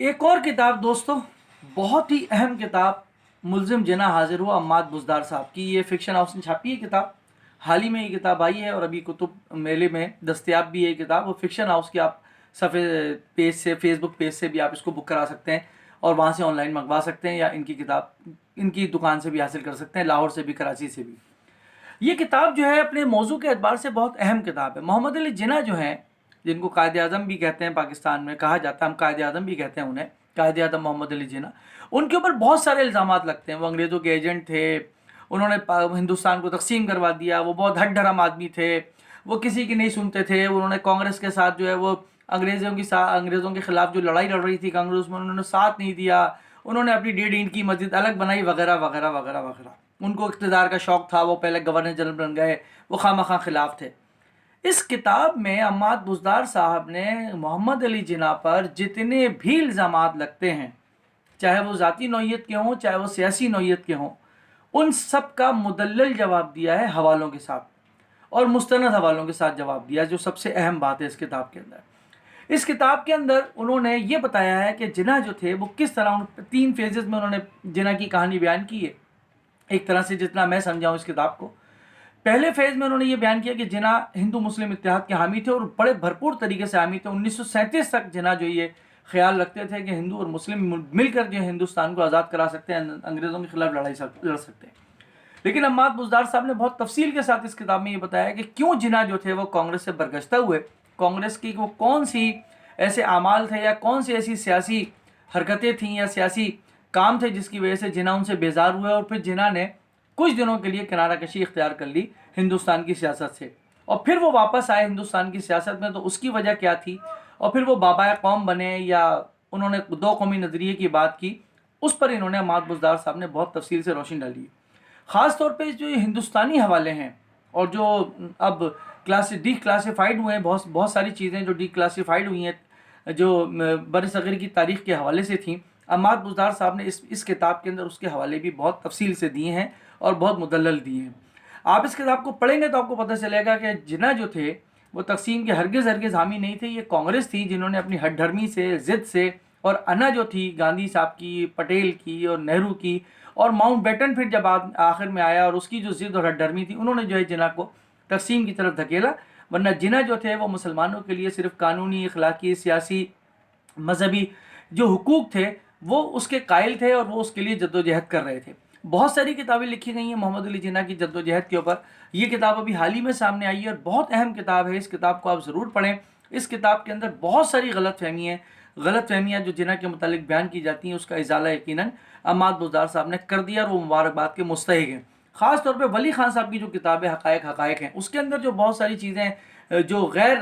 ایک اور کتاب دوستوں، بہت ہی اہم کتاب، ملزم جنا حاضر ہوا، عماد بزدار صاحب کی، یہ فکشن ہاؤس نے چھاپی ہے کتاب۔ حال ہی میں یہ کتاب آئی ہے اور ابھی کتب میلے میں دستیاب بھی ہے یہ کتاب، اور فکشن ہاؤس کی آپ صفحے پیج سے، فیس بک پیج سے بھی آپ اس کو بک کرا سکتے ہیں اور وہاں سے آن لائن منگوا سکتے ہیں، یا ان کی کتاب ان کی دکان سے بھی حاصل کر سکتے ہیں، لاہور سے بھی، کراچی سے بھی۔ یہ کتاب جو ہے اپنے موضوع کے اعتبار سے بہت اہم کتاب ہے۔ محمد علی جناح جو ہیں، جن کو قائد اعظم بھی کہتے ہیں، پاکستان میں کہا جاتا ہے، ہم قائد اعظم بھی کہتے ہیں انہیں، قائد اعظم محمد علی جناح، ان کے اوپر بہت سارے الزامات لگتے ہیں۔ وہ انگریزوں کے ایجنٹ تھے، انہوں نے ہندوستان کو تقسیم کروا دیا، وہ بہت ہٹ دھرم آدمی تھے، وہ کسی کی نہیں سنتے تھے، انہوں نے کانگریس کے ساتھ جو ہے وہ انگریزوں کے خلاف جو لڑائی لڑ رہی تھی کانگریس میں، انہوں نے ساتھ نہیں دیا، انہوں نے اپنی 1.5 اینٹ کی مسجد الگ بنائی، وغیرہ وغیرہ وغیرہ وغیرہ۔ ان کو اقتدار کا شوق تھا، وہ پہلے گورنر جنرل بن گئے، وہ خواہ مخواہ خلاف تھے۔ اس کتاب میں عماد بزدار صاحب نے محمد علی جناح پر جتنے بھی الزامات لگتے ہیں، چاہے وہ ذاتی نوعیت کے ہوں، چاہے وہ سیاسی نوعیت کے ہوں، ان سب کا مدلل جواب دیا ہے، حوالوں کے ساتھ اور مستند حوالوں کے ساتھ جواب دیا، جو سب سے اہم بات ہے اس کتاب کے اندر۔ اس کتاب کے اندر انہوں نے یہ بتایا ہے کہ جناح جو تھے وہ کس طرح 3 فیزز میں انہوں نے جناح کی کہانی بیان کی ہے، ایک طرح سے جتنا میں سمجھا ہوں اس کتاب کو۔ پہلے فیز میں انہوں نے یہ بیان کیا کہ جناح ہندو مسلم اتحاد کے حامی تھے اور بڑے بھرپور طریقے سے حامی تھے۔ 1937 تک جناح جو یہ خیال رکھتے تھے کہ ہندو اور مسلم مل کر جو ہندوستان کو آزاد کرا سکتے ہیں، انگریزوں کے خلاف لڑائی لڑ سکتے ہیں۔ لیکن عماد بزدار صاحب نے بہت تفصیل کے ساتھ اس کتاب میں یہ بتایا کہ کیوں جناح جو تھے وہ کانگریس سے برگشتہ ہوئے، کانگریس کی وہ کون سی ایسے اعمال تھے یا کون سی ایسی سیاسی حرکتیں تھیں یا سیاسی کام تھے جس کی وجہ سے جناح ان سے بیزار ہوئے، اور پھر جناح نے کچھ دنوں کے لیے کنارہ کشی اختیار کر لی ہندوستان کی سیاست سے، اور پھر وہ واپس آئے ہندوستان کی سیاست میں، تو اس کی وجہ کیا تھی، اور پھر وہ بابائے قوم بنے یا انہوں نے 2 قومی نظریے کی بات کی، اس پر انہوں نے عماد بزدار صاحب نے بہت تفصیل سے روشنی ڈالی ہے۔ خاص طور پہ جو یہ ہندوستانی حوالے ہیں اور جو اب ڈی کلاسیفائیڈ ہوئے ہیں، بہت ساری چیزیں جو ڈی کلاسیفائیڈ ہوئی ہیں جو بر صغیر کی تاریخ کے حوالے سے تھیں، عماد بزدار صاحب نے اس کتاب کے اندر اس کے حوالے بھی بہت تفصیل سے دیے ہیں اور بہت مدلل دیے ہیں۔ آپ اس کتاب کو پڑھیں گے تو آپ کو پتہ چلے گا کہ جناح جو تھے وہ تقسیم کے ہرگز حامی نہیں تھے، یہ کانگریس تھی جنہوں نے اپنی ہٹ دھرمی سے، ضد سے، اور انا جو تھی گاندھی صاحب کی، پٹیل کی اور نہرو کی، اور ماؤنٹ بیٹن پھر جب آخر میں آیا اور اس کی جو ضد اور ہٹ دھرمی تھی، انہوں نے جو ہے جناح کو تقسیم کی طرف دھکیلا، ورنہ جناح جو تھے وہ مسلمانوں کے لیے صرف قانونی، اخلاقی، سیاسی، مذہبی جو حقوق تھے وہ اس کے قائل تھے، اور وہ اس کے لیے جدوجہد کر رہے تھے۔ بہت ساری کتابیں لکھی گئی ہیں محمد علی جناح کی جدوجہد کے اوپر، یہ کتاب ابھی حال ہی میں سامنے آئی ہے اور بہت اہم کتاب ہے، اس کتاب کو آپ ضرور پڑھیں۔ اس کتاب کے اندر بہت ساری غلط فہمیاں جو جناح کے متعلق بیان کی جاتی ہیں، اس کا ازالہ یقیناً عماد بزدار صاحب نے کر دیا اور وہ مبارکباد کے مستحق ہیں۔ خاص طور پہ ولی خان صاحب کی جو کتاب ہے حقائق ہیں، اس کے اندر جو بہت ساری چیزیں جو غیر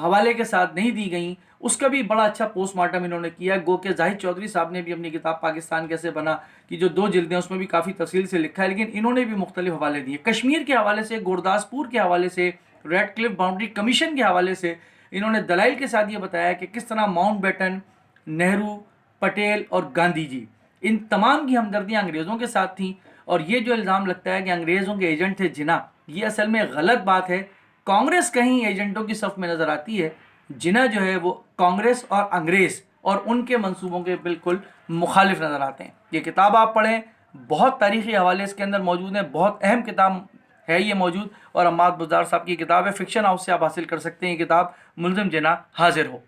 حوالے کے ساتھ نہیں دی گئیں، اس کا بھی بڑا اچھا پوسٹ مارٹم انہوں نے کیا۔ گو کہ زاہد چودھری صاحب نے بھی اپنی کتاب پاکستان کیسے بنا کی جو 2 جلدیں اس میں بھی کافی تفصیل سے لکھا ہے، لیکن انہوں نے بھی مختلف حوالے دیے، کشمیر کے حوالے سے، گورداسپور کے حوالے سے، ریڈ کلف باؤنڈری کمیشن کے حوالے سے انہوں نے دلائل کے ساتھ یہ بتایا کہ کس طرح ماؤنٹ بیٹن، نہرو، پٹیل اور گاندھی جی، ان تمام کی ہمدردیاں انگریزوں کے ساتھ تھیں، اور یہ جو الزام لگتا ہے کہ انگریزوں کے ایجنٹ تھے جناح، یہ اصل میں غلط بات ہے۔ کانگریس کہیں ایجنٹوں کی صف میں نظر آتی ہے، جناح جو ہے وہ کانگریس اور انگریز اور ان کے منصوبوں کے بالکل مخالف نظر آتے ہیں۔ یہ کتاب آپ پڑھیں، بہت تاریخی حوالے اس کے اندر موجود ہیں، بہت اہم کتاب ہے یہ موجود، اور عماد بزدار صاحب کی کتاب ہے، فکشن ہاؤس سے آپ حاصل کر سکتے ہیں یہ کتاب، ملزم جناح حاضر ہو۔